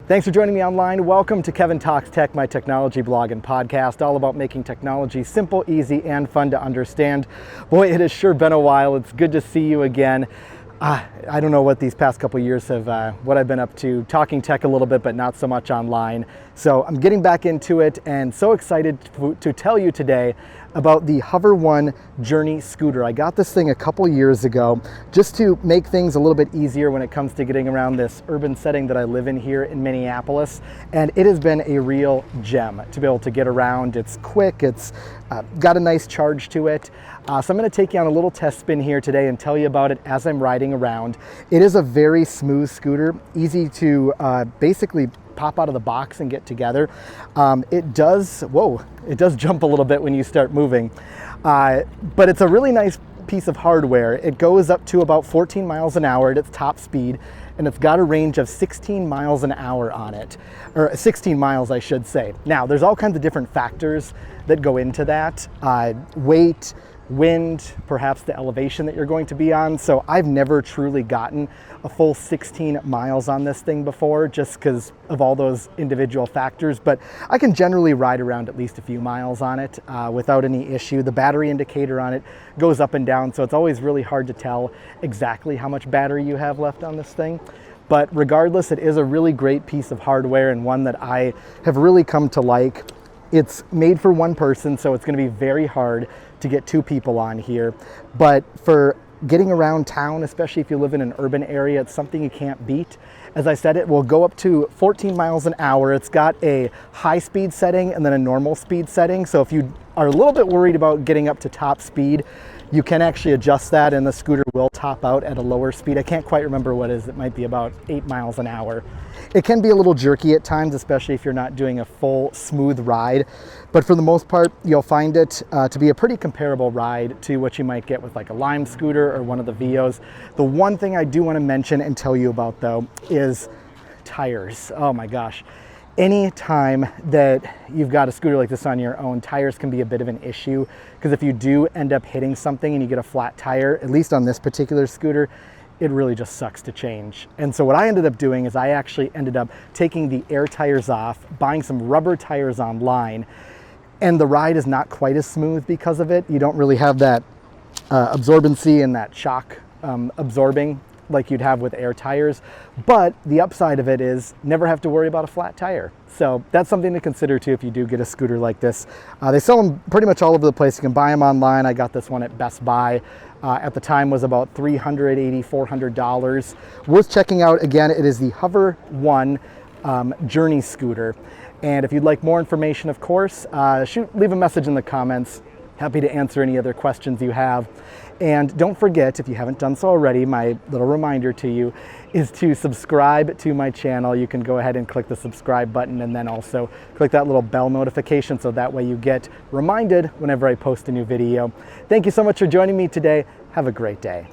Thanks for joining me online. Welcome to Kevin Talks Tech, my technology blog and podcast, all about making technology simple, easy, and fun to understand. Boy, it has sure been a while. It's good to see you again. I don't know what these past couple years have, what I've been up to, talking tech a little bit, but not so much online. So I'm getting back into it and so excited to tell you today about the Hover-1 Journey scooter. I got this thing a couple years ago just to make things a little bit easier when it comes to getting around this urban setting that I live in here in Minneapolis. And it has been a real gem to be able to get around. It's quick, it's got a nice charge to it. So I'm going to take you on a little test spin here today and tell you about it as I'm riding around. It is a very smooth scooter, easy to basically pop out of the box and get together. It does jump a little bit when you start moving, but it's a really nice piece of hardware. It goes up to about 14 miles an hour at its top speed, and it's got a range of 16 miles an hour on it, or 16 miles, I should say. Now, there's all kinds of different factors that go into that. Weight, wind, perhaps the elevation that you're going to be on. So I've never truly gotten a full 16 miles on this thing before, just because of all those individual factors, but I can generally ride around at least a few miles on it without any issue. The battery indicator on it goes up and down, so it's always really hard to tell exactly how much battery you have left on this thing. But regardless, it is a really great piece of hardware and one that I have really come to like. It's made for one person, so it's going to be very hard to get two people on here. But for getting around town, especially if you live in an urban area, it's something you can't beat. As I said, it will go up to 14 miles an hour. It's got a high speed setting and then a normal speed setting. So if you are a little bit worried about getting up to top speed, you can actually adjust that and the scooter will top out at a lower speed. I can't quite remember what it is. It might be about 8 miles an hour. It can be a little jerky at times, especially if you're not doing a full smooth ride. But for the most part, you'll find it to be a pretty comparable ride to what you might get with like a Lime scooter or one of the Vios. The one thing I do want to mention and tell you about though is tires. Oh my gosh. Any time that you've got a scooter like this on your own, tires can be a bit of an issue, because if you do end up hitting something and you get a flat tire, at least on this particular scooter, it really just sucks to change. And so what I ended up doing is I actually ended up taking the air tires off, buying some rubber tires online, and the ride is not quite as smooth because of it. You don't really have that absorbency and that shock absorbing like you'd have with air tires, but the upside of it is never have to worry about a flat tire. So that's something to consider too if you do get a scooter like this. They sell them pretty much all over the place. You can buy them online. I got this one at Best Buy. At the time was about $380, $400. Worth checking out. Again, it is the Hover-1 Journey scooter. And if you'd like more information, of course, leave a message in the comments. Happy to answer any other questions you have. And don't forget, if you haven't done so already, my little reminder to you is to subscribe to my channel. You can go ahead and click the subscribe button and then also click that little bell notification so that way you get reminded whenever I post a new video. Thank you so much for joining me today. Have a great day.